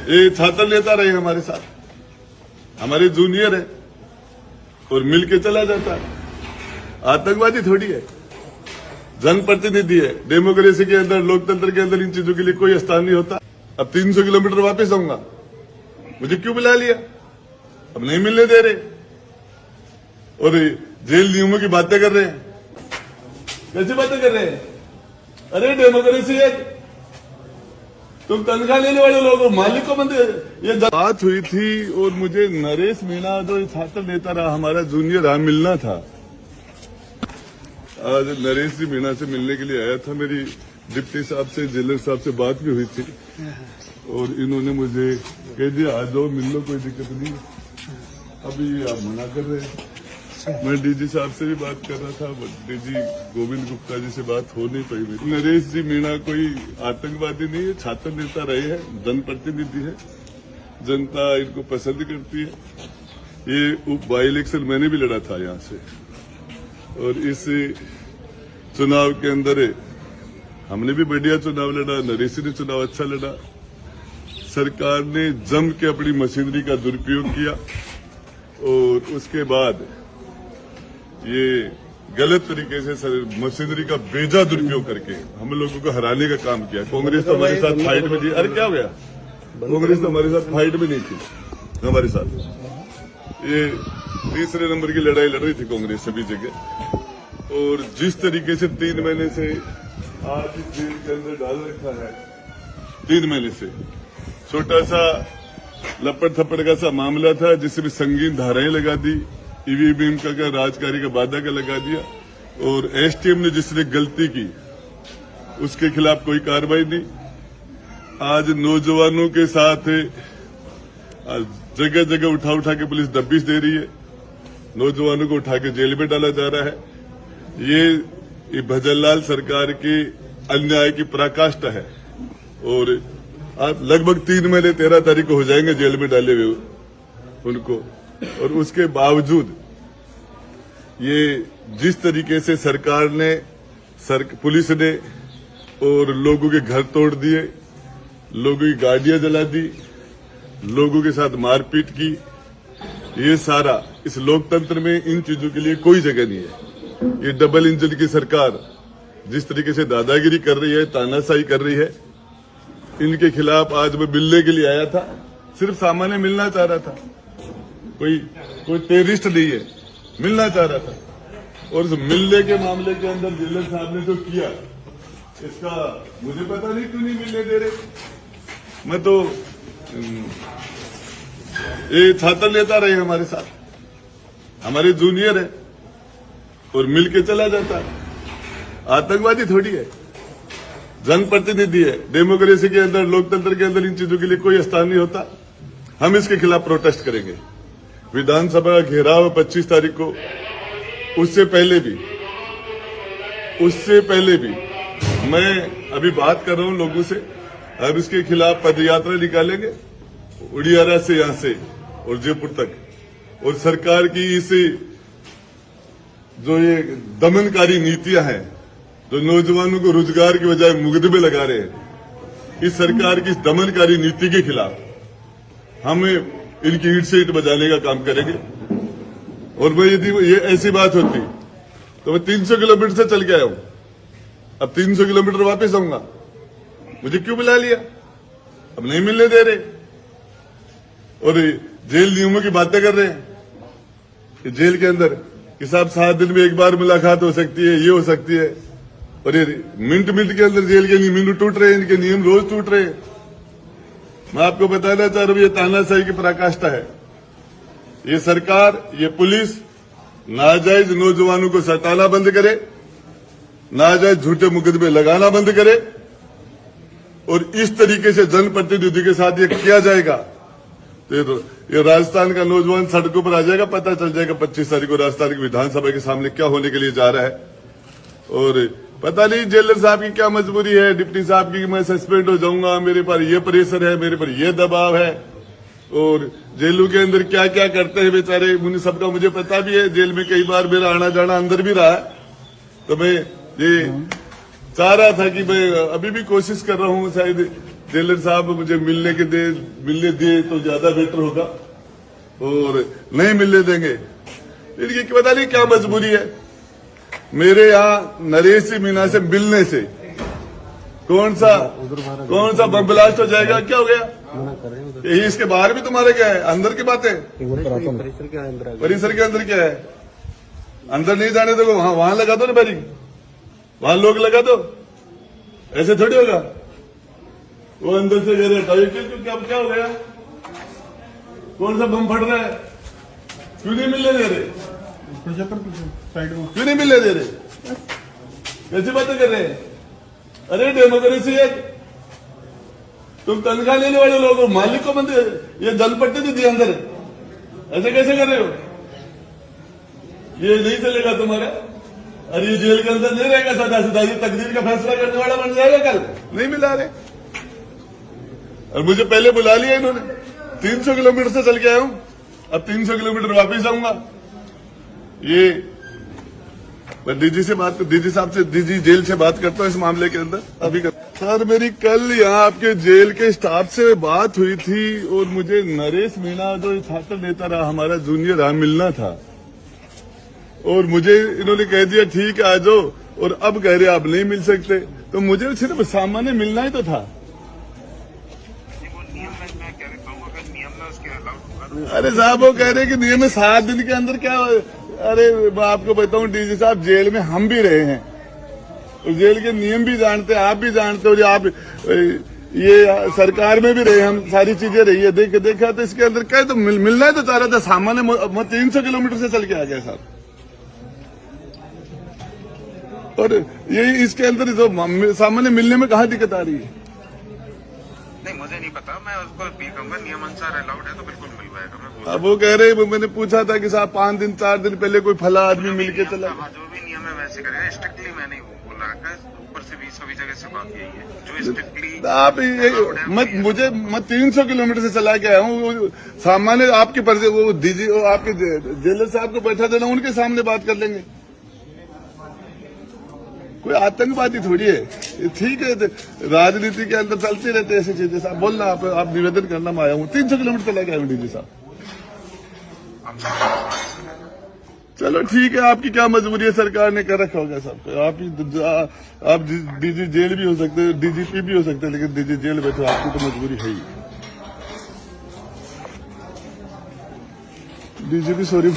ये छात्र नेता रहे हमारे साथ, हमारे जूनियर है और मिल के चला जाता है। आतंकवादी थोड़ी है, जनप्रतिनिधि है। डेमोक्रेसी के अंदर, लोकतंत्र के अंदर इन चीजों के लिए कोई स्थान नहीं होता। अब 300 किलोमीटर वापस आऊंगा, मुझे क्यों बुला लिया? अब नहीं मिलने दे रहे और जेल नियमों की बातें कर रहे हैं। कैसी बातें कर रहे हैं? अरे डेमोक्रेसी है, तुम तनख्वाह लेने वाले लोग हो, मालिक को बंद। ये बात हुई थी और मुझे नरेश मीणा जो छात्र नेता रहा, हमारा जूनियर रहा, मिलना था। आज नरेश जी मीणा से मिलने के लिए आया था। मेरी डिप्टी साहब से, जेलर साहब से बात भी हुई थी और इन्होंने मुझे कह दिया आ जाओ मिल लो, कोई दिक्कत नहीं। अभी आप मना कर रहे हैं। मैं डीजी साहब से भी बात कर रहा था, डीजी गोविंद गुप्ता जी से बात हो नहीं पाई मेरी। नरेश जी मीणा कोई आतंकवादी नहीं है, छात्र नेता रहे हैं, जनप्रतिनिधि है, जनता इनको पसंद करती है। ये उप बाई इलेक्शन मैंने भी लड़ा था यहाँ से और इस चुनाव के अंदर हमने भी बढ़िया चुनाव लड़ा, नरेश ने चुनाव अच्छा लड़ा। सरकार ने जम के अपनी मशीनरी का दुरुपयोग किया और उसके बाद ये गलत तरीके से मशीनरी का बेजा दुरुपयोग करके हम लोगों को हराने का काम किया। कांग्रेस तो हमारे साथ फाइट में थी। अरे क्या हो गया? कांग्रेस तो हमारे साथ फाइट में नहीं थी हमारे साथ। ये तीसरे नंबर की लड़ाई लड़ रही थी कांग्रेस सभी जगह। और जिस तरीके से 3 महीने से आज इस जेल के अंदर डाल रखा है, 3 महीने से छोटा सा लपड़ थप्पड़ का सा मामला था जिसमें संगीन धाराएं लगा दी, ईवीएम का राजकारी का वादा का लगा दिया और एसटीएम ने जिसने गलती की उसके खिलाफ कोई कार्रवाई नहीं। आज नौजवानों के साथ जगह जगह उठा उठा के पुलिस दबिश दे रही है, नौजवानों को उठा के जेल में डाला जा रहा है। ये भजनलाल सरकार की अन्याय की पराकाष्ठा है और आज लगभग 3 महीने 13 तारीख को हो जाएंगे जेल में डाले हुए उनको। और उसके बावजूद ये जिस तरीके से सरकार ने, पुलिस ने और लोगों के घर तोड़ दिए, लोगों की गाड़ियां जला दी, लोगों के साथ मारपीट की, ये सारा इस लोकतंत्र में इन चीजों के लिए कोई जगह नहीं है। ये डबल इंजन की सरकार जिस तरीके से दादागिरी कर रही है, तानाशाही कर रही है, इनके खिलाफ आज मैं मिलने के लिए आया था। सिर्फ सामान्य मिलना चाह रहा था, कोई टेररिस्ट नहीं है, मिलना चाह रहा था। और उस मिलने के मामले के अंदर जेलर साहब ने जो किया, इसका मुझे पता नहीं क्यों नहीं मिलने दे रहे। मैं तो ये छात्र नेता रहे हमारे साथ, हमारे जूनियर है और मिल के चला जाता है। आतंकवादी थोड़ी है, जनप्रतिनिधि है। डेमोक्रेसी के अंदर, लोकतंत्र के अंदर इन चीजों के लिए कोई स्थान नहीं होता। हम इसके खिलाफ प्रोटेस्ट करेंगे। विधानसभा का घेराव 25 तारीख को, उससे पहले भी मैं अभी बात कर रहा हूं लोगों से। अब इसके खिलाफ पदयात्रा निकालेंगे उड़ियारा से, यहां से और जयपुर तक। और सरकार की इस जो ये दमनकारी नीतियां हैं, जो नौजवानों को रोजगार की बजाय मुकदमे लगा रहे हैं, इस सरकार की इस दमनकारी नीति के खिलाफ हमें इनकी ईंट से ईंट बजाने का काम करेंगे। और मैं यदि ये ऐसी बात होती तो मैं 300 किलोमीटर से चल के आया हूं, अब 300 किलोमीटर वापस आऊंगा, मुझे क्यों बुला लिया? अब नहीं मिलने दे रहे और जेल नियमों की बातें कर रहे हैं कि जेल के अंदर कि साहब 7 दिन में एक बार मुलाकात हो सकती है, ये हो सकती है। और ये मिनट के अंदर जेल के नियम टूट रहे हैं, इनके नियम रोज टूट रहे हैं। मैं आपको बताना चाह रहा हूं, ये तानाशाही की पराकाष्ठा है। ये सरकार, ये पुलिस नाजायज नौजवानों को सताना बंद करे, नाजायज झूठे मुकदमे लगाना बंद करे और इस तरीके से जनप्रतिनिधि के साथ ये किया जाएगा तो ये राजस्थान का नौजवान सड़कों पर आ जाएगा। पता चल जाएगा 25 तारीख को राजस्थान की विधानसभा के सामने क्या होने के लिए जा रहा है। और पता नहीं जेलर साहब की क्या मजबूरी है, डिप्टी साहब की, मैं सस्पेंड हो जाऊंगा, मेरे पर ये प्रेशर है, मेरे पर ये दबाव है। और जेलों के अंदर क्या क्या करते हैं बेचारे, मुझे सबका मुझे पता भी है। जेल में कई बार मेरा आना जाना अंदर भी रहा है, तो मैं ये चाह रहा था कि मैं अभी भी कोशिश कर रहा हूं, शायद जेलर साहब मुझे मिलने दिए तो ज्यादा बेटर होगा, और नहीं मिलने देंगे। इनकी पता नहीं क्या मजबूरी है। मेरे यहाँ नरेश मीना से मिलने से कौन सा बम ब्लास्ट हो जाएगा? क्या हो गया? यही इसके बाहर भी तुम्हारे क्या है? अंदर की बात है। परिसर के अंदर क्या है? अंदर नहीं जाने दो, वहां लगा दो ना बैरिंग, वहां लोग लगा दो, ऐसे थोड़ी होगा। वो अंदर से कह रहे क्या हो गया? कौन सा बम फट रहा है? क्यों नहीं मिलने दे रहे? क्यों नहीं मिलने दे रहे? कैसी बातें कर रहे हैं? अरे डेमोक्रेसी है, तुम तनख्वाह लेने वाले लोग हो, मालिक को बंदे ये दलपट्टी दी अंदर, ऐसे कैसे कर रहे हो? ये नहीं चलेगा तुम्हारा। अरे ये जेल के अंदर नहीं रहेगा सदा सदा, ये तकदीर का फैसला करने वाला बन जाएगा कल। नहीं मिला रहे, और मुझे पहले बुला लिया इन्होंने। 300 किलोमीटर से चल के आया हूं, अब 300 किलोमीटर वापिस आऊंगा। ये डीजी से बात, डीजी साहब से, डीजी जेल से बात करता हूं इस मामले के अंदर अभी। सर मेरी कल यहाँ आपके जेल के स्टाफ से बात हुई थी, और मुझे नरेश मीणा जो छात्र नेता रहा, हमारा जूनियर रहा, मिलना था, और मुझे इन्होंने कह दिया ठीक है आ जाओ, और अब कह रहे आप नहीं मिल सकते। तो मुझे सिर्फ सामान्य मिलना ही तो था। अरे साहब वो कह रहे कि नियम में 7 दिन के अंदर क्या? अरे मैं आपको बताऊं डीजी साहब, जेल में हम भी रहे हैं, और जेल के नियम भी जानते हैं, आप भी जानते हो, आप ये सरकार में भी रहे, हम सारी चीजें रही है, देखा तो इसके अंदर क्या तो मिलना ही तो चाह रहा था। सामान्य मैं 300 किलोमीटर से चल के आ गया साहब, और यही इसके अंदर जो सामान्य मिलने में कहाँ दिक्कत आ रही है? नहीं मुझे नहीं पता, मैं उसको अपील करूंगा, नियमानुसार अलाउड है तो बिल्कुल मिल पाएगा। अब वो कह रहे, मैंने पूछा था कि साहब 5 दिन 4 दिन पहले कोई फला आदमी मिल के चला। जो भी नियम है वैसे करेगा, स्ट्रिक्टली मैं नहीं बोला, ऊपर से भी सभी जगह से बात यही है जो स्ट्रिक्टली आप मैं 300 किलोमीटर से चला के आया हूँ। सामान्य आपके पर वो डीजी आपके जेलर साहब को बैठा देना, उनके सामने बात कर लेंगे। कोई आतंकवादी थोड़ी है, ठीक है, राजनीति के अंदर चलती रहते ऐसी चीजें। साहब बोलना, आप निवेदन करना मैं आया हूँ, 300 किलोमीटर चला गया हूँ डीजी साहब। चलो ठीक है, आपकी क्या मजबूरी है, सरकार ने कर रखा होगा सब। आप डीजी जेल भी हो सकते हैं, डीजीपी भी हो सकते हैं, लेकिन डीजी जेल बैठो, आपकी तो मजबूरी है ही। DGP sorry